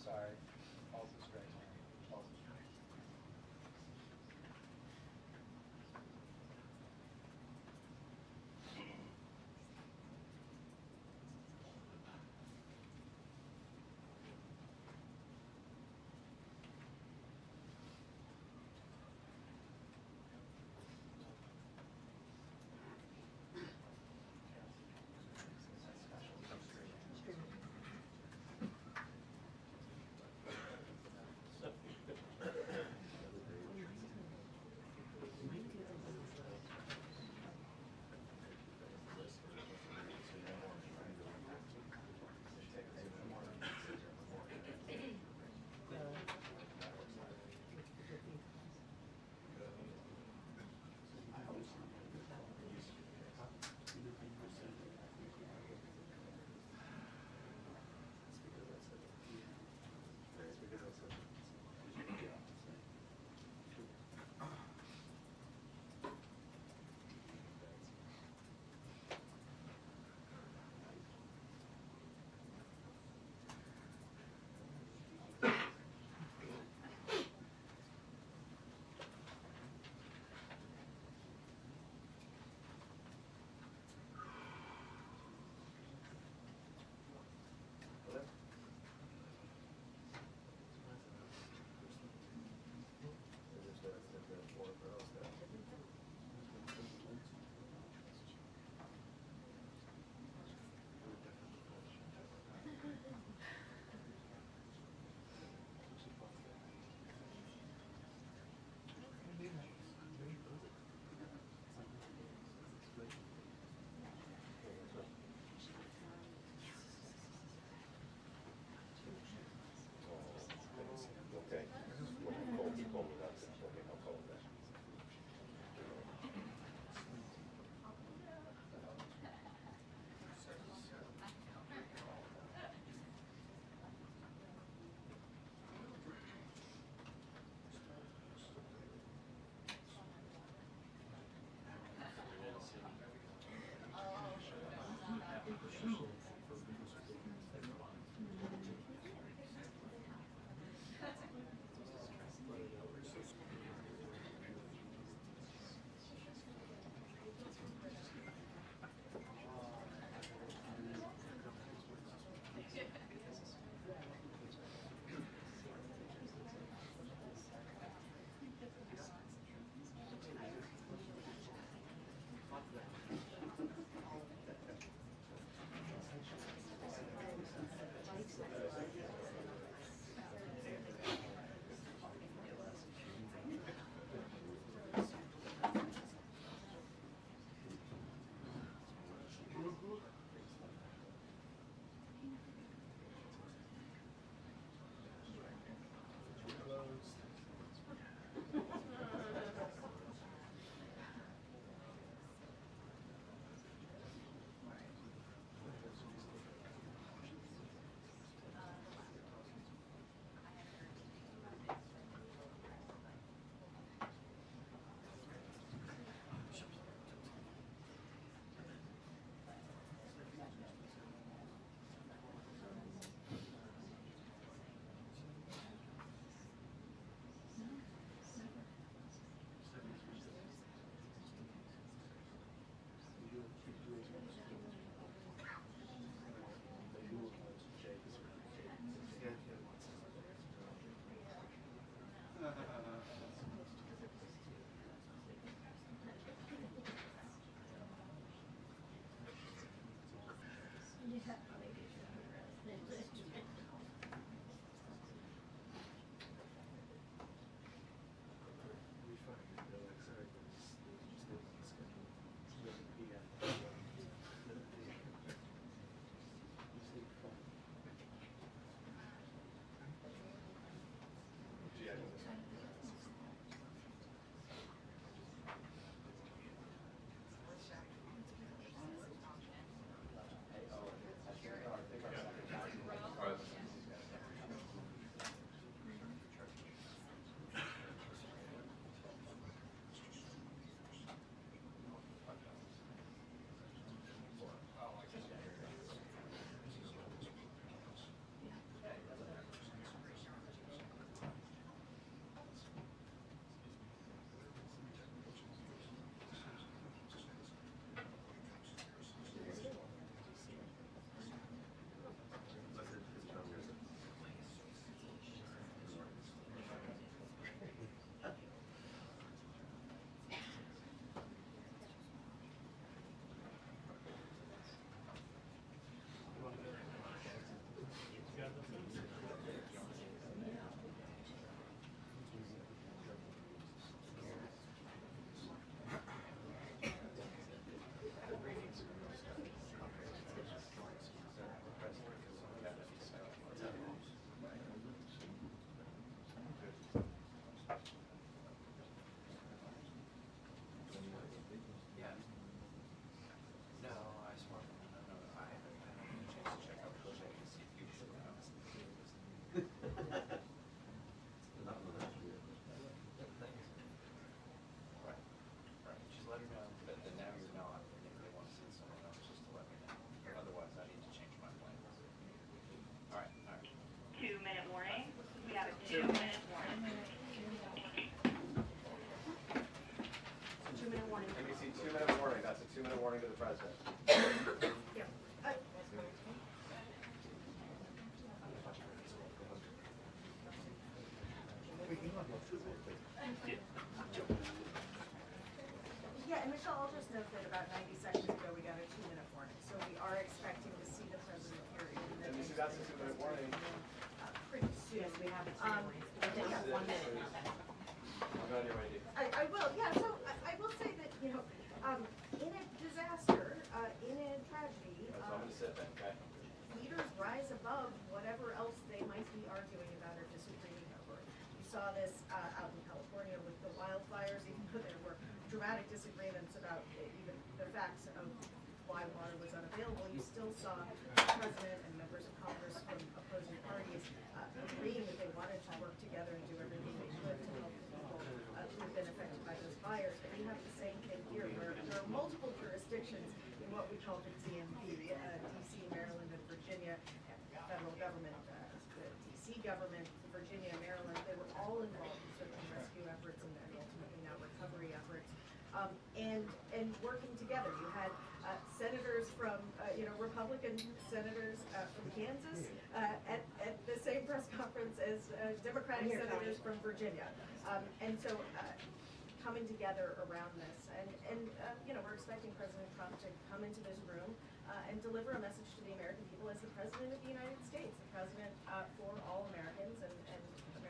Sorry. Also straight. Also straight. Okay. When you call me, that's it. Okay, I'll call him back. Yeah. Yeah, and Michelle, I'll just note that about 90 seconds ago, we got a 2-minute warning. So we are expecting to see the president here in the And we next see that's a 2-minute warning. pretty soon. Yes, we have it. Yeah. 1 minute. I'm not your idea. I will, yeah, so I will say that, in a disaster, in a tragedy, So I'm gonna sit then, okay? leaders rise above whatever else they might be arguing about or disagreeing over. You saw this out in California with the wildfires, even though there were dramatic disagreements about even the facts of why water was unavailable. You still saw the president and members of Congress from opposing parties agreeing that they wanted to work together and do everything they could to help the people who have been affected by those fires. And you have the same thing here, where there are multiple jurisdictions in what we call the DMV, the DC, Maryland, and Virginia, federal government, the DC government, Virginia, Maryland. They were all involved in search and rescue efforts and ultimately now recovery efforts. And working together. You had senators from, Republican senators from Kansas at the same press conference as Democratic senators from Virginia. And so coming together around this. And we're expecting President Trump to come into this room and deliver a message to the American people as the President of the United States, the President for all Americans and Americans.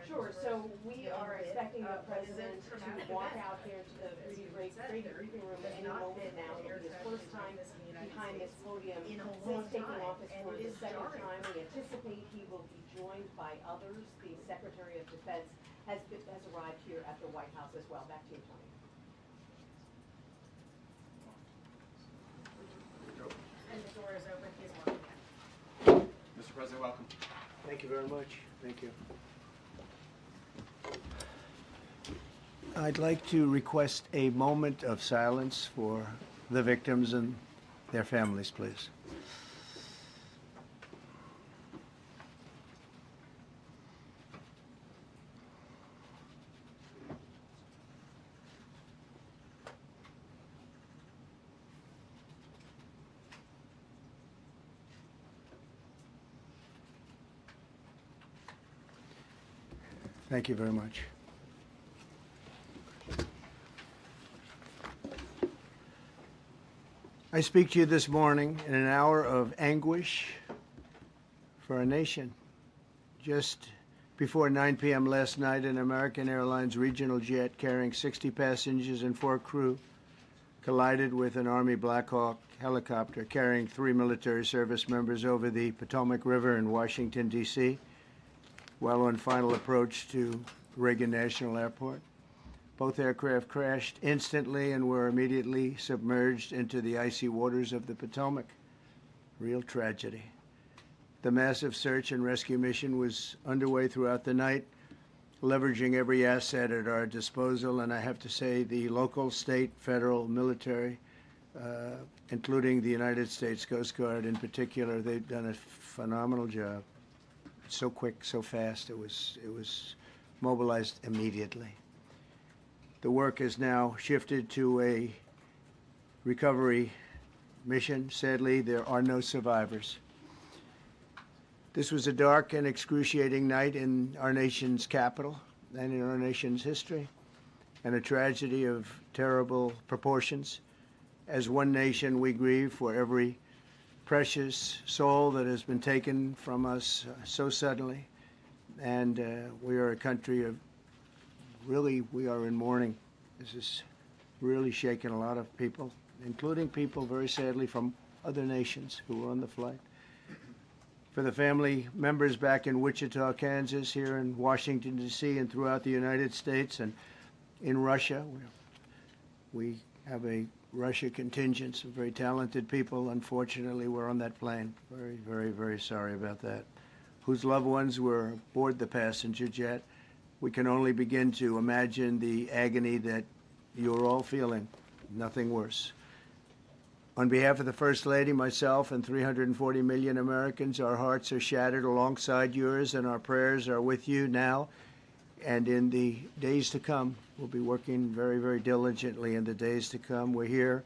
Sure, so we are expecting the what is a president to traumatic walk event. out here to the As you briefing said, there room has at any not moment been now. an air It'll be his traffic first like time this in the United behind this States podium in a since long taking time, office and for it the is second jarring. time. We anticipate he will be joined by others. The Secretary of Defense has arrived here at the White House as well. Back to you, Tony. And the door is open, he's welcome in. Mr. President, welcome. Thank you very much. Thank you. I'd like to request a moment of silence for the victims and their families, please. Thank you very much. I speak to you this morning in an hour of anguish for our nation. Just before 9 p.m. last night, an American Airlines regional jet carrying 60 passengers and 4 crew collided with an Army Black Hawk helicopter carrying 3 military service members over the Potomac River in Washington, D.C., while on final approach to Reagan National Airport. Both aircraft crashed instantly and were immediately submerged into the icy waters of the Potomac. Real tragedy. The massive search and rescue mission was underway throughout the night, leveraging every asset at our disposal, and I have to say the local, state, federal, military, including the United States Coast Guard in particular, they've done a phenomenal job. So quick, so fast, it was mobilized immediately. The work has now shifted to a recovery mission. Sadly, there are no survivors. This was a dark and excruciating night in our nation's capital and in our nation's history, and a tragedy of terrible proportions. As one nation, we grieve for every precious soul that has been taken from us so suddenly, and we are a country of we are in mourning. This is really shaking a lot of people, including people, very sadly, from other nations who were on the flight. For the family members back in Wichita, Kansas, here in Washington, D.C., and throughout the United States and in Russia, we have a Russia contingent, some very talented people, unfortunately, were on that plane. Very, very, very sorry about that. Whose loved ones were aboard the passenger jet. We can only begin to imagine the agony that you're all feeling. Nothing worse. On behalf of the First Lady, myself, and 340 million Americans, our hearts are shattered alongside yours, and our prayers are with you now and in the days to come. We'll be working very, very diligently in the days to come. We're here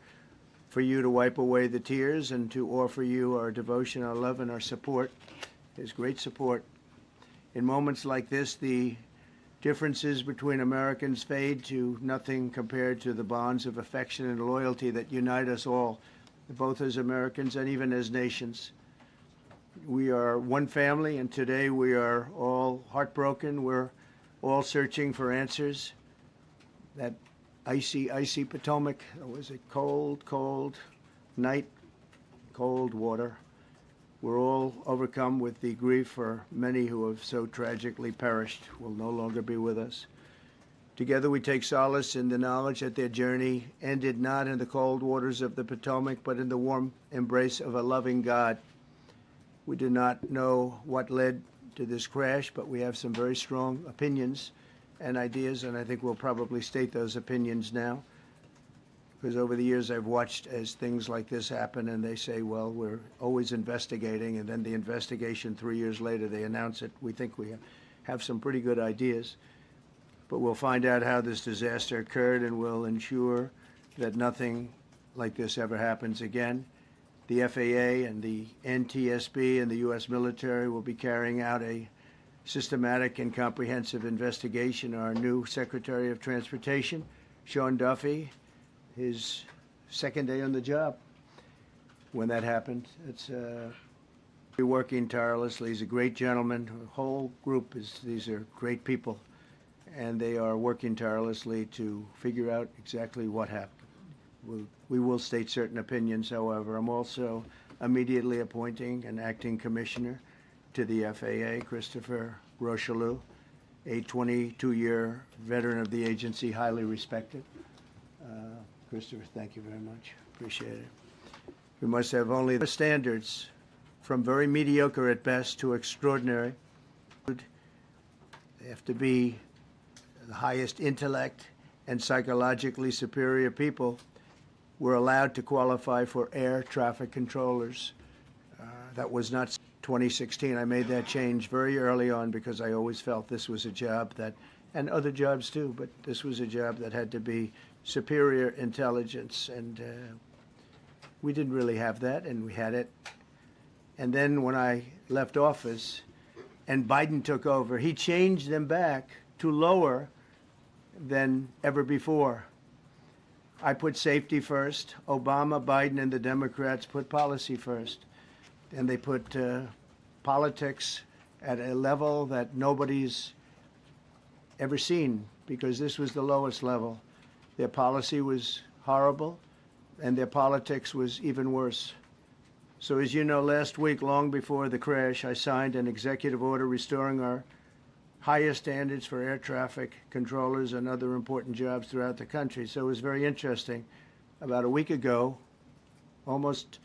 for you to wipe away the tears and to offer you our devotion, our love, and our support, his great support. In moments like this, the differences between Americans fade to nothing compared to the bonds of affection and loyalty that unite us all, both as Americans and even as nations. We are one family, and today we are all heartbroken. We're all searching for answers. That icy Potomac, it was a cold night, cold water. We're all overcome with the grief for many who have so tragically perished, will no longer be with us. Together we take solace in the knowledge that their journey ended not in the cold waters of the Potomac, but in the warm embrace of a loving God. We do not know what led to this crash, but we have some very strong opinions and ideas, and I think we'll probably state those opinions now. Because over the years I've watched as things like this happen, and they say, well, we're always investigating, and then the investigation 3 years later, they announce it. We think we have some pretty good ideas. But we'll find out how this disaster occurred, and we'll ensure that nothing like this ever happens again. The FAA and the NTSB and the U.S. military will be carrying out a systematic and comprehensive investigation. Our new Secretary of Transportation, Sean Duffy, his second day on the job when that happened. It's working tirelessly. He's a great gentleman. The whole group these are great people, and they are working tirelessly to figure out exactly what happened. We will state certain opinions, however. I'm also immediately appointing an acting commissioner to the FAA, Christopher Rocheleau, a 22-year veteran of the agency, highly respected. Christopher, thank you very much. Appreciate it. We must have only the standards, from very mediocre at best to extraordinary. They have to be the highest intellect and psychologically superior people were allowed to qualify for air traffic controllers. That was not 2016. I made that change very early on because I always felt this was a job that, and other jobs too, but this was a job that had to be superior intelligence, and we didn't really have that, and we had it. And then when I left office and Biden took over, he changed them back to lower than ever before. I put safety first. Obama, Biden, and the Democrats put policy first. And they put politics at a level that nobody's ever seen, because this was the lowest level. Their policy was horrible, and their politics was even worse. So as you know, last week, long before the crash, I signed an executive order restoring our highest standards for air traffic controllers and other important jobs throughout the country. So it was very interesting. About a week ago, almost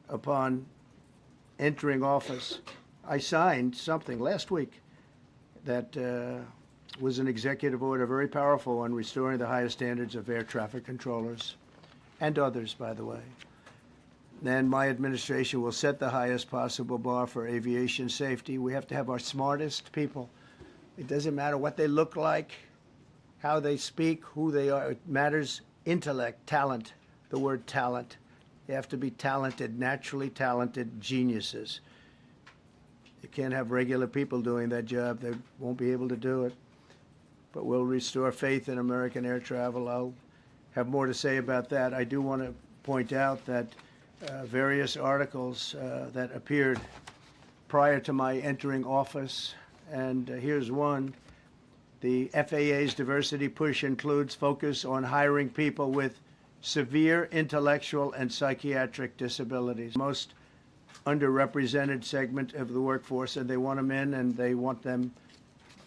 upon entering office, I signed something last week that was an executive order, very powerful, on restoring the highest standards of air traffic controllers and others, by the way. Then my administration will set the highest possible bar for aviation safety. We have to have our smartest people. It doesn't matter what they look like, how they speak, who they are. It matters intellect, talent, the word talent. They have to be talented, naturally talented geniuses. You can't have regular people doing that job. They won't be able to do it. But we'll restore faith in American air travel. I'll have more to say about that. I do want to point out that various articles that appeared prior to my entering office, and here's one. The FAA's diversity push includes focus on hiring people with severe intellectual and psychiatric disabilities, most underrepresented segment of the workforce, and they want them in, and they want them,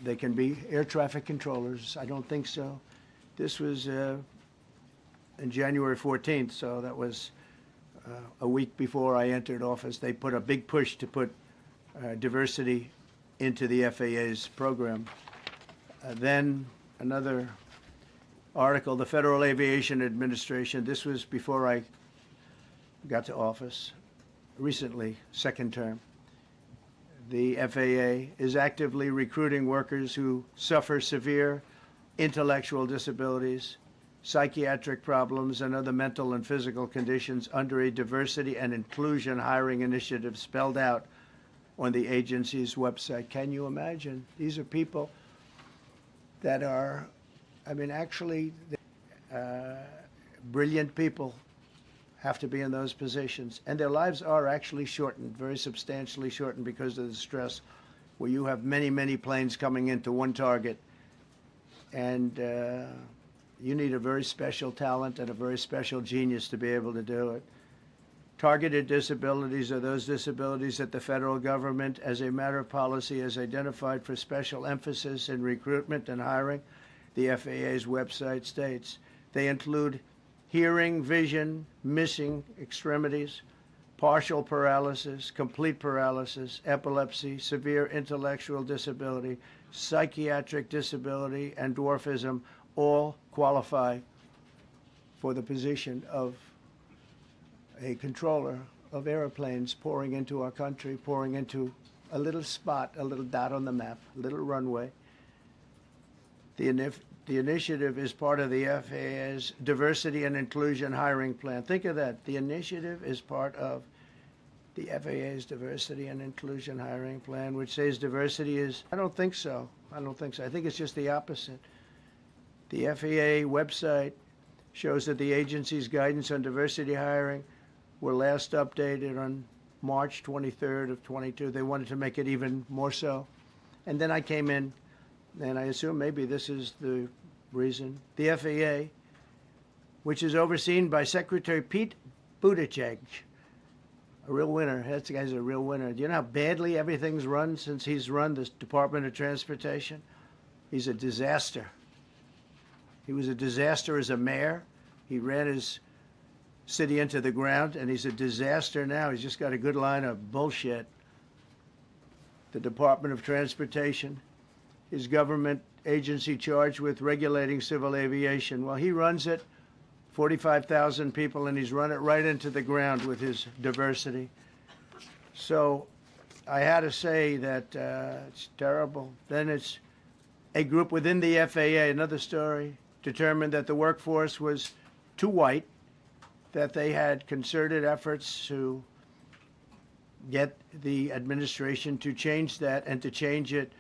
they can be air traffic controllers. I don't think so. This was in January 14th, so that was a week before I entered office. They put a big push to put diversity into the FAA's program. Then another article, the Federal Aviation Administration, this was before I got to office, recently, second term. The FAA is actively recruiting workers who suffer severe intellectual disabilities psychiatric problems, and other mental and physical conditions under a diversity and inclusion hiring initiative spelled out on the agency's website. Can you imagine? These are people that are, I mean, actually, brilliant people have to be in those positions. And their lives are actually shortened, very substantially shortened because of the stress, where you have many, many planes coming into one target. And you need a very special talent and a very special genius to be able to do it. Targeted disabilities are those disabilities that the federal government, as a matter of policy, has identified for special emphasis in recruitment and hiring, the FAA's website states. They include hearing, vision, missing extremities, partial paralysis, complete paralysis, epilepsy, severe intellectual disability, psychiatric disability, and dwarfism all qualify for the position of a controller of airplanes pouring into our country, pouring into a little spot, a little dot on the map, a little runway. The initiative is part of the FAA's Diversity and Inclusion Hiring Plan. Think of that. The initiative is part of the FAA's Diversity and Inclusion Hiring Plan, which says diversity is, I don't think so. I think it's just the opposite. The FAA website shows that the agency's guidance on diversity hiring were last updated on March 23rd of 22. They wanted to make it even more so. And then I came in, and I assume maybe this is the reason. The FAA, which is overseen by Secretary Pete Buttigieg, a real winner. That guy's a real winner. Do you know how badly everything's run since he's run this Department of Transportation? He's a disaster. He was a disaster as a mayor. He ran his city into the ground, and he's a disaster now. He's just got a good line of bullshit. The Department of Transportation, his government agency charged with regulating civil aviation. Well, he runs it, 45,000 people, and he's run it right into the ground with his diversity. So I had to say that it's terrible. Then it's a group within the FAA, another story, determined that the workforce was too white, that they had concerted efforts to get the administration to change that and to change it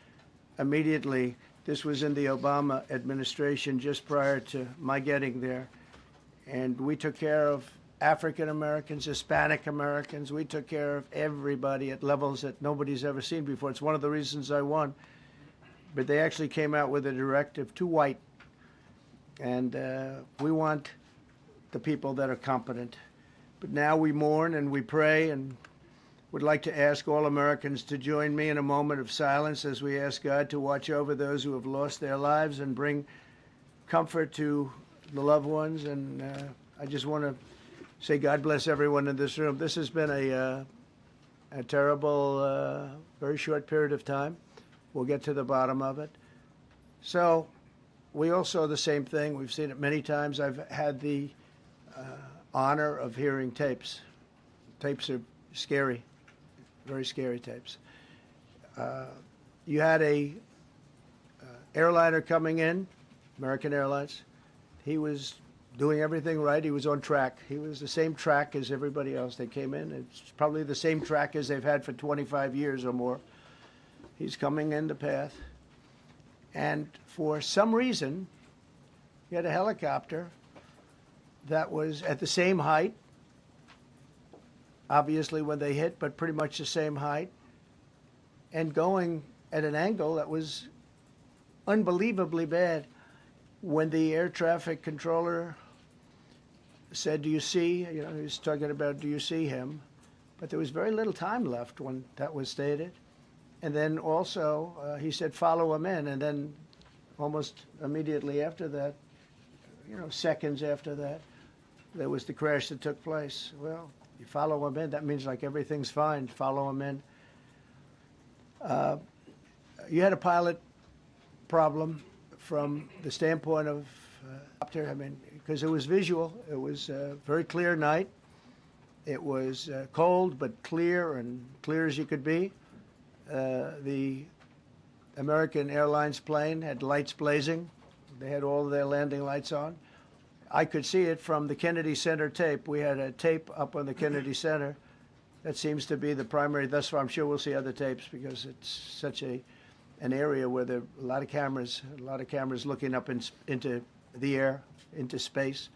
immediately. This was in the Obama administration just prior to my getting there. And we took care of African Americans, Hispanic Americans. We took care of everybody at levels that nobody's ever seen before. It's one of the reasons I won. But they actually came out with a directive, too white. And we want the people that are competent. But now we mourn and we pray and would like to ask all Americans to join me in a moment of silence as we ask God to watch over those who have lost their lives and bring comfort to the loved ones. And I just want to say God bless everyone in this room. This has been a terrible, very short period of time. We'll get to the bottom of it. So we all saw the same thing. We've seen it many times. I've had the honor of hearing tapes. Tapes are scary, very scary tapes. You had a airliner coming in, American Airlines. He was doing everything right. He was on track. He was the same track as everybody else. They came in. It's probably the same track as they've had for 25 years or more. He's coming in the path. And for some reason, he had a helicopter that was at the same height, obviously when they hit, but pretty much the same height, and going at an angle that was unbelievably bad. When the air traffic controller said, do you see, he was talking about, do you see him? But there was very little time left when that was stated. And then also, he said, follow him in. And then almost immediately after that, seconds after that, there was the crash that took place. Well, you follow him in, that means like everything's fine. Follow him in. You had a pilot problem from the standpoint of because it was visual. It was a very clear night. It was cold but clear, and clear as you could be. The American Airlines plane had lights blazing. They had all of their landing lights on. I could see it from the Kennedy Center tape. We had a tape up on the Kennedy Center. That seems to be the primary. Thus far, I'm sure we'll see other tapes because it's such an area where there are a lot of cameras looking up into the air, into space.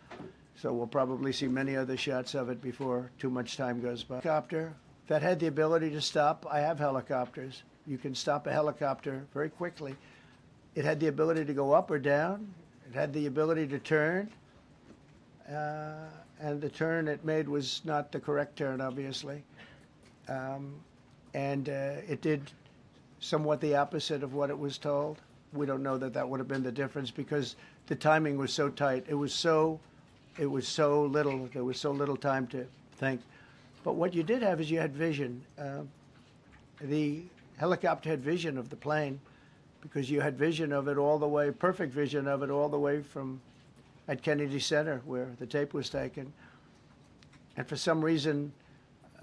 So we'll probably see many other shots of it before too much time goes by. Helicopter that had the ability to stop. I have helicopters. You can stop a helicopter very quickly. It had the ability to go up or down. It had the ability to turn. And the turn it made was not the correct turn, obviously. It did somewhat the opposite of what it was told. We don't know that that would have been the difference because the timing was so tight. It was so little. There was so little time to think. But what you did have is you had vision. The helicopter had vision of the plane because you had vision of it all the way, perfect vision of it all the way from at Kennedy Center where the tape was taken. And for some reason,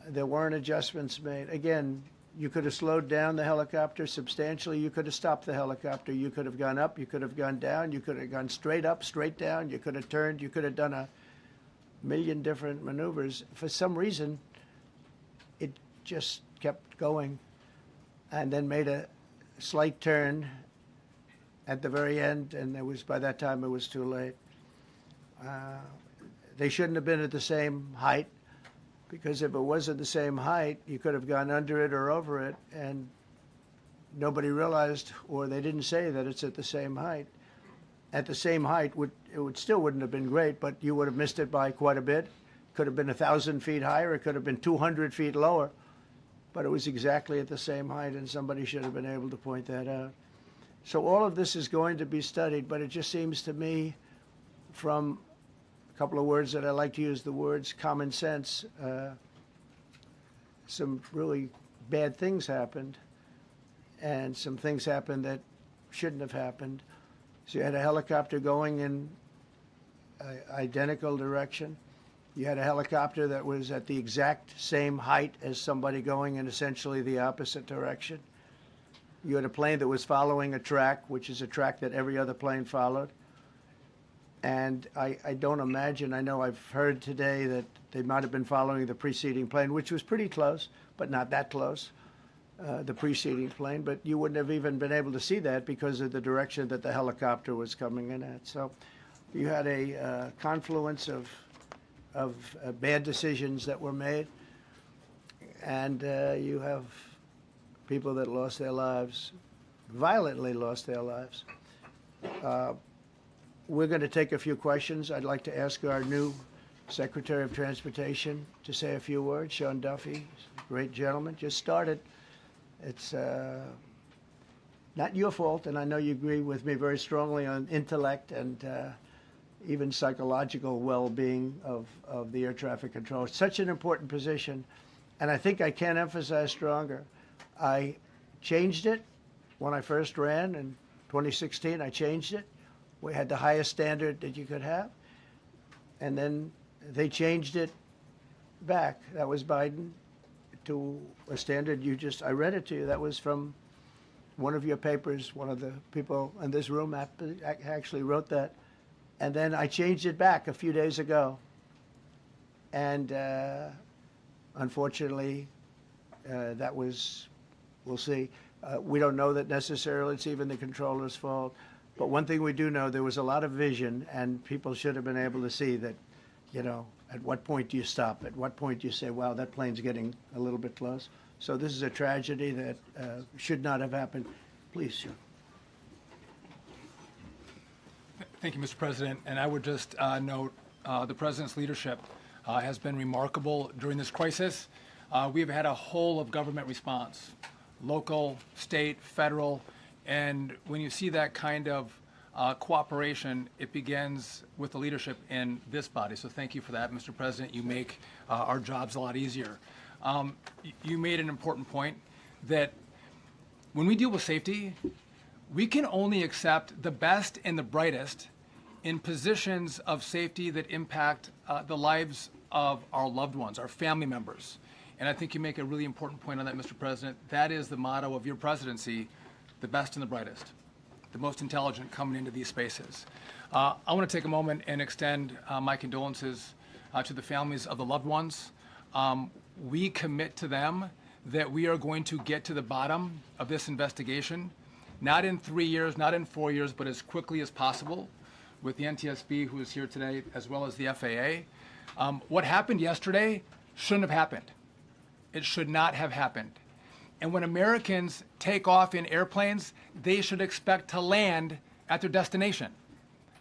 there weren't adjustments made. Again, you could have slowed down the helicopter substantially. You could have stopped the helicopter. You could have gone up. You could have gone down. You could have gone straight up, straight down. You could have turned. You could have done a million different maneuvers. For some reason, it just kept going and then made a slight turn at the very end, and by that time it was too late. They shouldn't have been at the same height, because if it was at the same height, you could have gone under it or over it, and nobody realized, or they didn't say that it's at the same height. At the same height, it still wouldn't have been great, but you would have missed it by quite a bit. Could have been 1,000 feet higher. It could have been 200 feet lower, but it was exactly at the same height, and somebody should have been able to point that out. So all of this is going to be studied, but it just seems to me, from a couple of words that I like to use, the words common sense, some really bad things happened, and some things happened that shouldn't have happened. So you had a helicopter going in an identical direction. You had a helicopter that was at the exact same height as somebody going in essentially the opposite direction. You had a plane that was following a track, which is a track that every other plane followed. And I don't imagine, I know I've heard today that they might have been following the preceding plane, which was pretty close, but not that close, the preceding plane. But you wouldn't have even been able to see that because of the direction that the helicopter was coming in at. So you had a confluence of bad decisions that were made. And you have people that lost their lives, violently lost their lives. We're going to take a few questions. I'd like to ask our new Secretary of Transportation to say a few words. Sean Duffy, great gentleman, just started. It's not your fault, and I know you agree with me very strongly on intellect and even psychological well-being of the air traffic control. It's such an important position, and I think I can't emphasize stronger. I changed it when I first ran in 2016. I changed it. We had the highest standard that you could have. And then they changed it back. That was Biden, to a standard I read it to you. That was from one of your papers. One of the people in this room actually wrote that. And then I changed it back a few days ago. And unfortunately, that was, we'll see. We don't know that necessarily it's even the controller's fault. But one thing we do know, there was a lot of vision, and people should have been able to see that, at what point do you stop? At what point do you say, wow, that plane's getting a little bit close? So this is a tragedy that should not have happened. Please, Sean. Thank you, Mr. President. And I would just note the President's leadership has been remarkable during this crisis. We've had a whole of government response, local, state, federal. And when you see that kind of cooperation, it begins with the leadership in this body. So thank you for that, Mr. President. You make our jobs a lot easier. You made an important point that when we deal with safety, we can only accept the best and the brightest in positions of safety that impact the lives of our loved ones, our family members. And I think you make a really important point on that, Mr. President. That is the motto of your presidency, the best and the brightest. the most intelligent coming into these spaces. I want to take a moment and extend my condolences to the families of the loved ones. We commit to them that we are going to get to the bottom of this investigation, not in 3 years, not in 4 years, but as quickly as possible with the NTSB, who is here today, as well as the FAA. What happened yesterday shouldn't have happened. It should not have happened. And when Americans take off in airplanes, they should expect to land at their destination.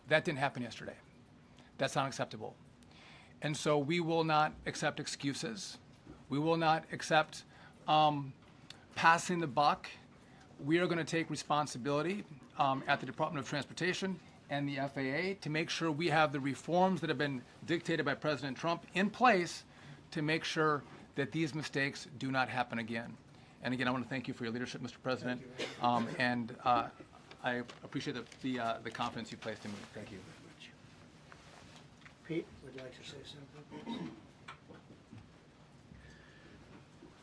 That didn't happen yesterday. That's not acceptable. And so we will not accept excuses. We will not accept passing the buck. We are going to take responsibility at the Department of Transportation and the FAA to make sure we have the reforms that have been dictated by President Trump in place to make sure that these mistakes do not happen again. And again, I want to thank you for your leadership, Mr. President, and I appreciate the confidence you placed in me. Thank you. Pete would like to say something, please.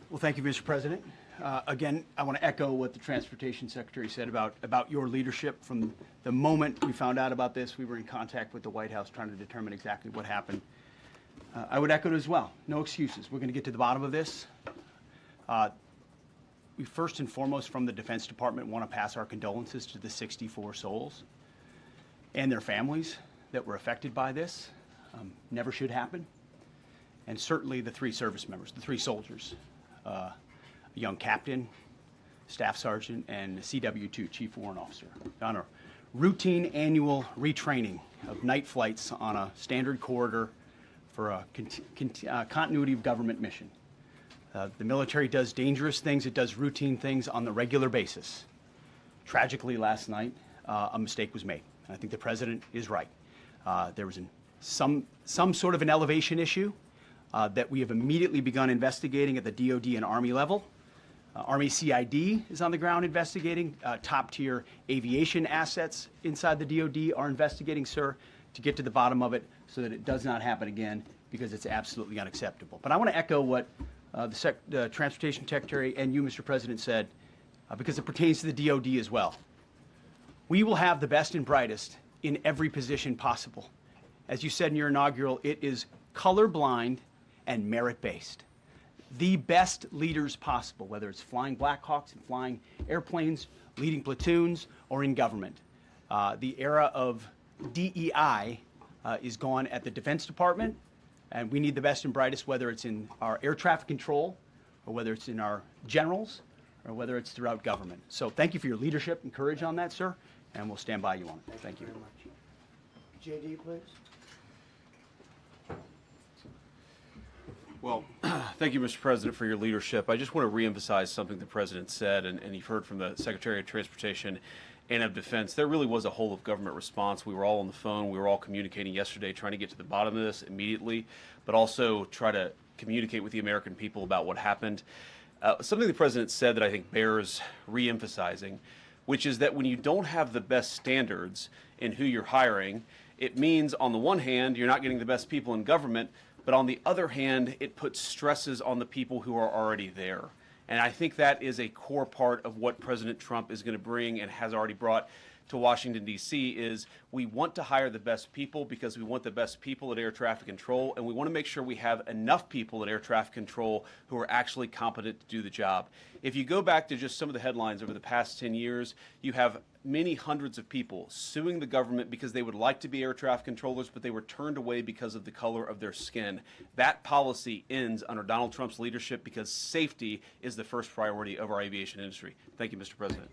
Well, thank you, Mr. President. Again, I want to echo what the Transportation Secretary said about your leadership. From the moment we found out about this, we were in contact with the White House trying to determine exactly what happened. I would echo it as well. No excuses. We're going to get to the bottom of this. We first and foremost, from the Defense Department, want to pass our condolences to the 64 souls and their families that were affected by this. Never should happen. And certainly the 3 service members, the 3 soldiers, a young captain, staff sergeant, and a CW2, Chief Warrant Officer, on a routine annual retraining of night flights on a standard corridor for a continuity of government mission. The military does dangerous things. It does routine things on the regular basis. Tragically, last night, a mistake was made. And I think the president is right. There was some sort of an elevation issue that we have immediately begun investigating at the DoD and Army level. Army CID is on the ground investigating. Top-tier aviation assets inside the DoD are investigating, sir, to get to the bottom of it so that it does not happen again, because it's absolutely unacceptable. But I want to echo what the Transportation Secretary and you, Mr. President, said, because it pertains to the DoD as well. We will have the best and brightest in every position possible. As you said in your inaugural, it is colorblind and merit-based. The best leaders possible, whether it's flying Black Hawks and flying airplanes, leading platoons, or in government. The era of DEI is gone at the Defense Department, and we need the best and brightest, whether it's in our air traffic control, or whether it's in our generals, or whether it's throughout government. So thank you for your leadership and courage on that, sir, and we'll stand by you on it. Thank you. Very much. JD, please. Well, thank you, Mr. President, for your leadership. I just want to reemphasize something the President said, and you've heard from the Secretary of Transportation and of Defense. There really was a whole of government response. We were all on the phone. We were all communicating yesterday, trying to get to the bottom of this immediately, but also try to communicate with the American people about what happened. Something the President said that I think bears reemphasizing, which is that when you don't have the best standards in who you're hiring, it means, on the one hand, you're not getting the best people in government, but on the other hand, it puts stresses on the people who are already there. And I think that is a core part of what President Trump is going to bring and has already brought to Washington, D.C., is we want to hire the best people because we want the best people at air traffic control, and we want to make sure we have enough people at air traffic control who are actually competent to do the job. If you go back to just some of the headlines over the past 10 years, you have many hundreds of people suing the government because they would like to be air traffic controllers, but they were turned away because of the color of their skin. That policy ends under Donald Trump's leadership because safety is the first priority of our aviation industry. Thank you, Mr. President.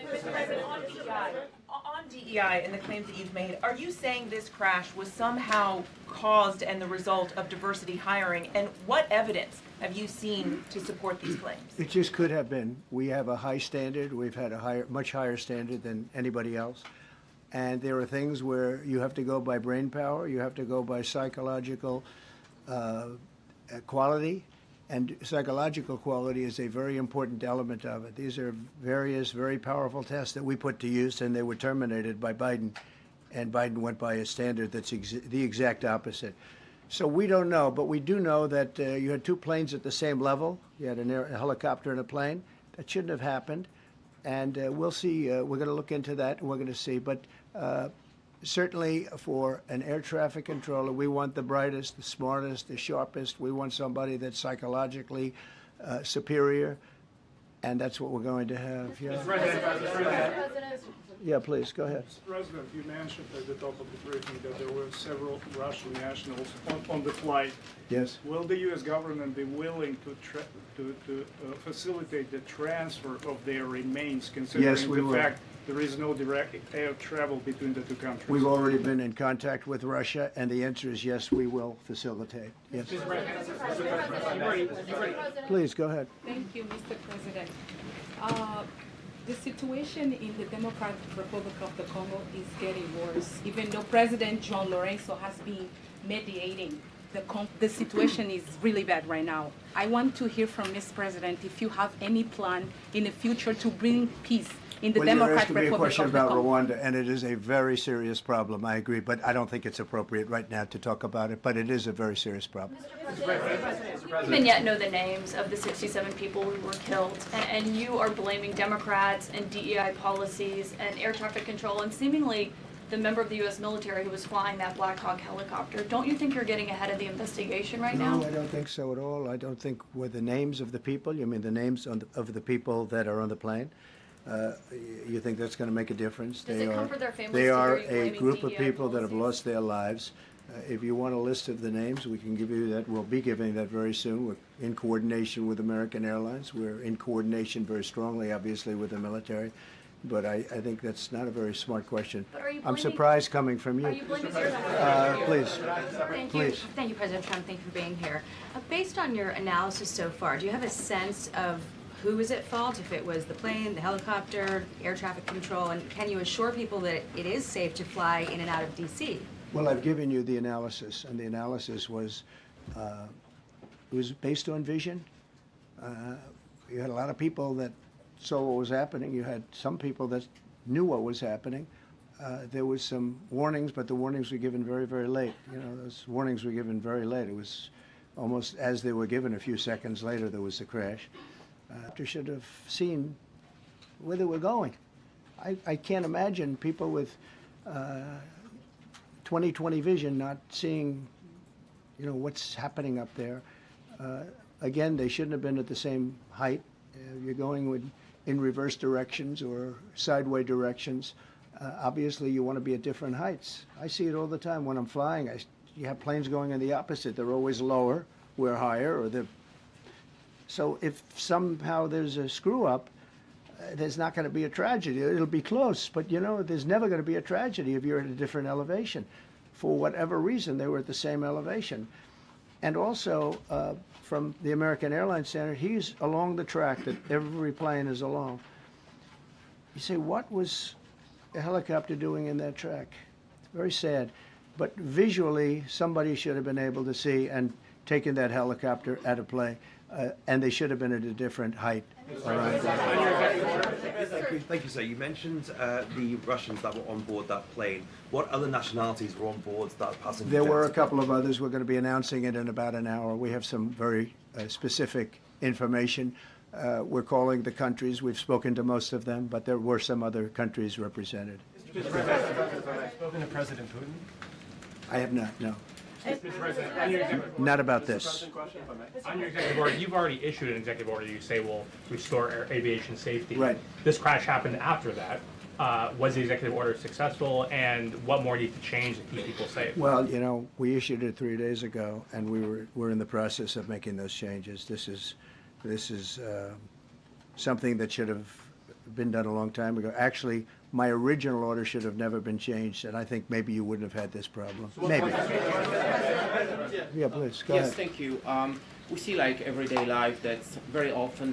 Mr. President, on DEI and the claims that you've made, are you saying this crash was somehow caused and the result of diversity hiring? And what evidence have you seen to support these claims? It just could have been. We have a high standard. We've had a much higher standard than anybody else. And there are things where you have to go by brain power. You have to go by psychological quality. And psychological quality is a very important element of it. These are various very powerful tests that we put to use, and they were terminated by Biden. And Biden went by a standard that's the exact opposite. So we don't know, but we do know that you had 2 planes at the same level. You had a helicopter and a plane. That shouldn't have happened. and we'll see. We're going to look into that, and we're going to see. But certainly for an air traffic controller, we want the brightest, the smartest, the sharpest. We want somebody that's psychologically superior, and that's what we're going to have. Yeah. Yeah, please, go ahead. Mr. President, you mentioned at the top of the briefing that there were several Russian nationals on the flight. Yes. Will the U.S. government be willing to facilitate the transfer of their remains, considering Yes, we the will. fact there is no direct air travel between the two countries? We've already been in contact with Russia, and the answer is yes, we will facilitate. Yes. Please, go ahead. Thank you, Mr. President. The situation in the Democratic Republic of the Congo is getting worse. Even though President John Lorenzo has been mediating, the situation is really bad right now. I want to hear from Ms. President if you have any plan in the future to bring peace in the Well, you're Democratic asking me a Republic question of the about Congo. Rwanda, and it is a very serious problem, I agree, but I don't think it's appropriate right now to talk about it, but it is a very serious problem. We don't even yet know the names of the 67 people who were killed, and you are blaming Democrats and DEI policies and air traffic control and seemingly the member of the U.S. military who was flying that Black Hawk helicopter. Don't you think you're getting ahead of the investigation right now? No, I don't think so at all. I don't think with the names of the people, you mean the names of the people that are on the plane? You think that's going to make a difference? Does it comfort their families They to are hear you a blaming group of DEI people that have policies? lost their lives. If you want a list of the names, we can give you that. We'll be giving that very soon. We're in coordination with American Airlines. We're in coordination very strongly, obviously, with the military. But I think that's not a very smart question. But are you I'm blaming- surprised coming from you. Are you blaming your Please. Thank you. Please. Thank you, President Trump. Thank you for being here. Based on your analysis so far, do you have a sense of who was at fault, if it was the plane, the helicopter, air traffic control, and can you assure people that it is safe to fly in and out of D.C.? Well, I've given you the analysis, and the analysis was, it was based on vision. You had a lot of people that saw what was happening. You had some people that knew what was happening. There was some warnings, but the warnings were given very, very late. You know, those warnings were given very late. It was almost as they were given. A few seconds later, there was the crash. They should have seen where they were going. I can't imagine people with 20/20 vision not seeing, you know, what's happening up there. Again, they shouldn't have been at the same height. You're going in reverse directions or sideway directions. Obviously, you want to be at different heights. I see it all the time when I'm flying. You have planes going in the opposite. They're always lower, we're higher, or they're. So if somehow there's a screw up, there's not going to be a tragedy. It'll be close, but you know, there's never going to be a tragedy if you're at a different elevation. For whatever reason, they were at the same elevation. And also, from the American Airlines Center, he's along the track that every plane is along. You say, what was a helicopter doing in that track? It's very sad. But visually, somebody should have been able to see and taken that helicopter out of play. And they should have been at a different height. Thank you, sir. You mentioned the Russians that were on board that plane. What other nationalities were on board that passenger? There were a couple of others. We're going to be announcing it in about an hour. We have some very specific information. We're calling the countries. We've spoken to most of them, but there were some other countries represented. Mr. President, have you spoken to President Putin? I have not, no. Mr. President, on your executive order, Not about this. on your executive order, you've already issued an executive order you say will restore aviation safety. Right. This crash happened after that. Was the executive order successful, and what more needs to change to keep people safe? Well, you know, we issued it 3 days ago, and we're in the process of making those changes. This is something that should have been done a long time ago. Actually, my original order should have never been changed, and I think maybe you wouldn't have had this problem. Maybe. Yeah, please, go Yes, ahead. thank you. We see like everyday life that very often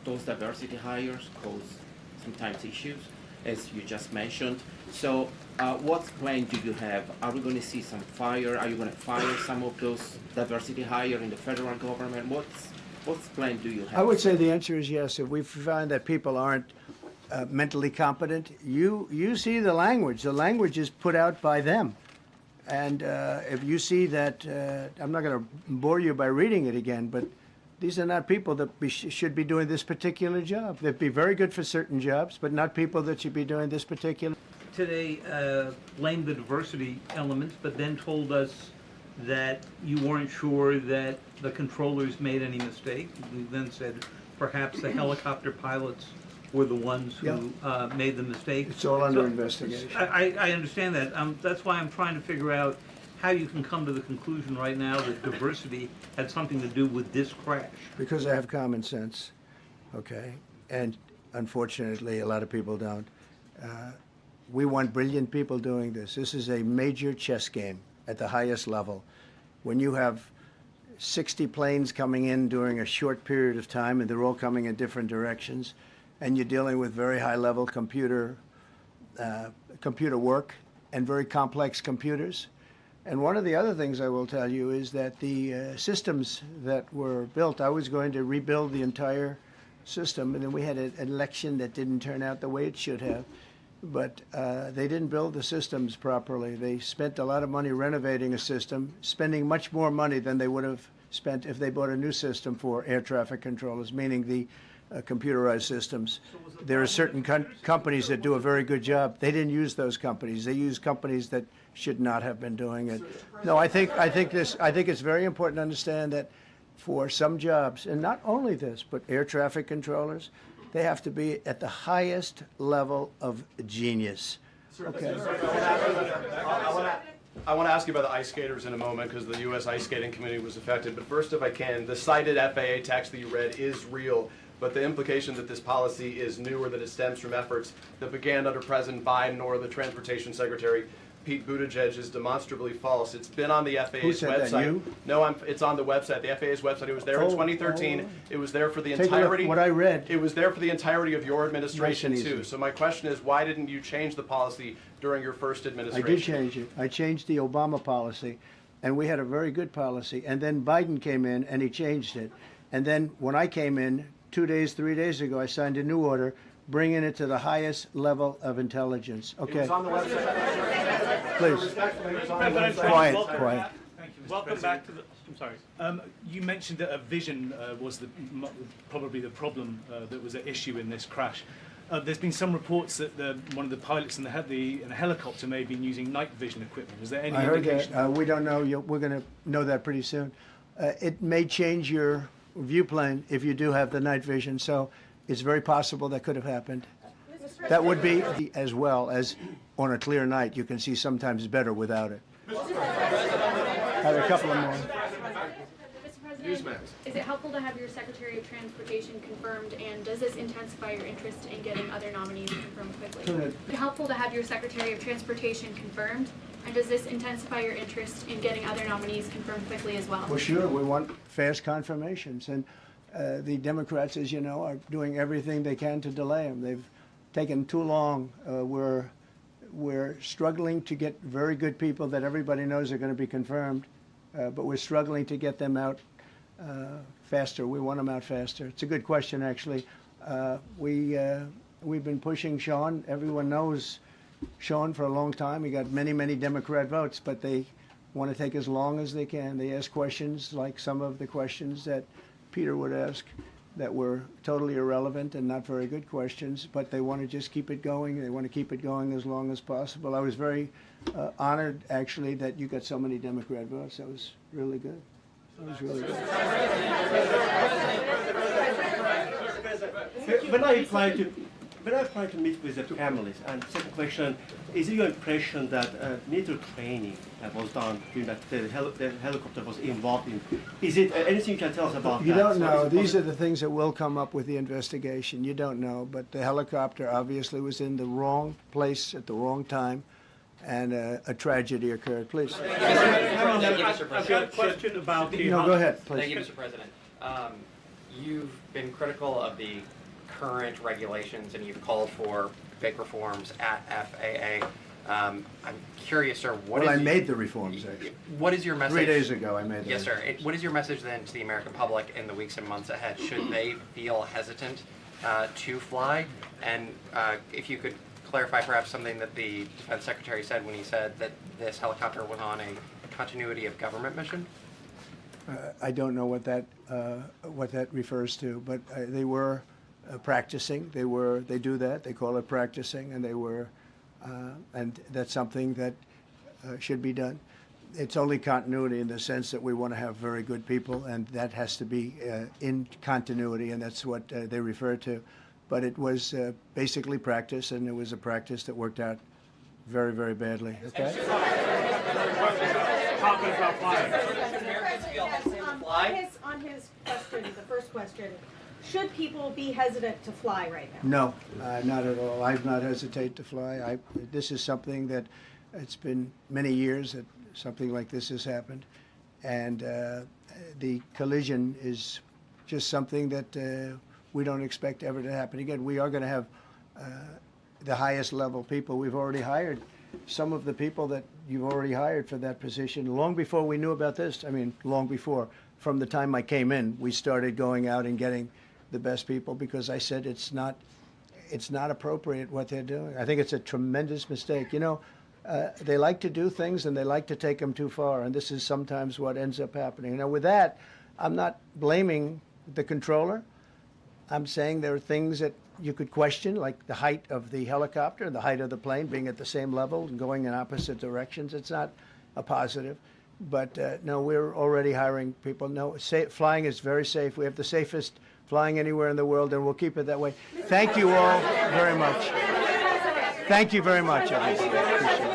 those diversity hires cause sometimes issues, as you just mentioned. So what plan do you have? Are we going to see some fire? Are you going to fire some of those diversity hire in the federal government? What plan do you have? I would say the answer is yes. If we find that people aren't mentally competent, you see the language. The language is put out by them. And if you see that, I'm not going to bore you by reading it again, but These are not people that should be doing this particular job. They'd be very good for certain jobs, but not people that should be doing this particular. Today blamed the diversity elements, but then told us that you weren't sure that the controllers made any mistake. We then said perhaps the helicopter pilots were the ones who made the mistake. It's all under investigation. I understand that. That's why I'm trying to figure out how you can come to the conclusion right now that diversity had something to do with this crash. Because I have common sense, okay? And unfortunately, a lot of people don't. We want brilliant people doing this. This is a major chess game at the highest level. When you have 60 planes coming in during a short period of time, and they're all coming in different directions, and you're dealing with very high-level computer work and very complex computers. And one of the other things I will tell you is that the systems that were built, I was going to rebuild the entire system, and then we had an election that didn't turn out the way it should have. But they didn't build the systems properly. They spent a lot of money renovating a system, spending much more money than they would have spent if they bought a new system for air traffic controllers, meaning the computerized systems. There are certain companies that do a very good job. They didn't use those companies. They used companies that should not have been doing it. No, I think it's very important to understand that for some jobs, and not only this, but air traffic controllers, they have to be at the highest level of genius. Okay. I want to ask you about the ice skaters in a moment because the U.S. ice skating community was affected. But first, if I can, the cited FAA text that you read is real. But the implication that this policy is new or that it stems from efforts that began under President Biden or the Transportation Secretary Pete Buttigieg is demonstrably false. It's been on the FAA's Who said website. That, you? No, it's on the website, the FAA's website. It was there in 2013. It was there for the Take a look. entirety. What I read. It was there for the entirety of your administration Nice and too. easy. So my question is, why didn't you change the policy during your first I administration? did change it. I changed the Obama policy, and we had a very good policy. And then Biden came in, and he changed it. And then when I came in 3 days ago, I signed a new order bringing it to the highest level of intelligence. Okay. It was on the website. Please. Quiet. Thank you, Mr. Welcome President. back to the, I'm sorry. You mentioned that a vision was probably the problem that was at issue in this crash. There's been some reports that one of the pilots in the helicopter may have been using night vision equipment. Was there any I heard indication? that. We don't know. We're going to know that pretty soon. It may change your view plane if you do have the night vision. So it's very possible that could have happened. That would be as well as on a clear night. You can see sometimes better without it. Have a couple of more. Mr. President, is it helpful to have your Secretary of Transportation confirmed, and does this intensify your interest in getting other nominees confirmed quickly? Is it helpful to have your Secretary of Transportation confirmed, and does this intensify your interest in getting other nominees confirmed quickly as well? Well, sure. We want fast confirmations. And the Democrats, as you know, are doing everything they can to delay them. They've taken too long. We're struggling to get very good people that everybody knows are going to be confirmed, but we're struggling to get them out faster. We want them out faster. It's a good question, actually. We've been pushing Sean. Everyone knows Sean for a long time. He got many, many Democrat votes, but they want to take as long as they can. They ask questions like some of the questions that Peter would ask that were totally irrelevant and not very good questions, but they want to just keep it going. They want to keep it going as long as possible. I was very honored, actually, that you got so many Democrat votes. That was really good. That was really good. When I apply to meet with the families, and second question, is it your impression that military training that was done during that the helicopter was involved in? Is it anything you can tell us about that? You don't know. These are the things that will come up with the investigation. You don't know, but the helicopter obviously was in the wrong place at the wrong time, and a tragedy occurred. Please. Thank you, Mr. President. I've got a question about the... No, go ahead, please. Thank you, Mr. President. You've been critical of the current regulations, and you've called for big reforms at FAA. I'm curious, sir, I made the reforms, actually. What is your message? 3 days ago, I made them. Yes, sir. What is your message then to the American public in the weeks and months ahead? Should they feel hesitant to fly? And if you could clarify perhaps something that the Defense Secretary said when he said that this helicopter was on a continuity of government mission? I don't know what that refers to, but they were practicing. They do that. They call it practicing, and and that's something that should be done. It's only continuity in the sense that we want to have very good people, and that has to be in continuity, and that's what they refer to. But it was basically practice, and it was a practice that worked out very, very badly. Okay? On his question, the first question, should people be hesitant to fly right now? No, not at all. I've not hesitated to fly. This is something that it's been many years that something like this has happened, and the collision is just something that we don't expect ever to happen again. We are going to have the highest level people. We've already hired some of the people that you've already hired for that position long before we knew about this. I mean, long before. From the time I came in, we started going out and getting the best people because I said it's not appropriate what they're doing. I think it's a tremendous mistake. You know, they like to do things and they like to take them too far, and this is sometimes what ends up happening. Now, with that, I'm not blaming the controller. I'm saying there are things that you could question, like the height of the helicopter and the height of the plane being at the same level and going in opposite directions. It's not a positive. But no, we're already hiring people. No, flying is very safe. We have the safest flying anywhere in the world, and we'll keep it that way. Thank you all very much. Thank you very much, everybody.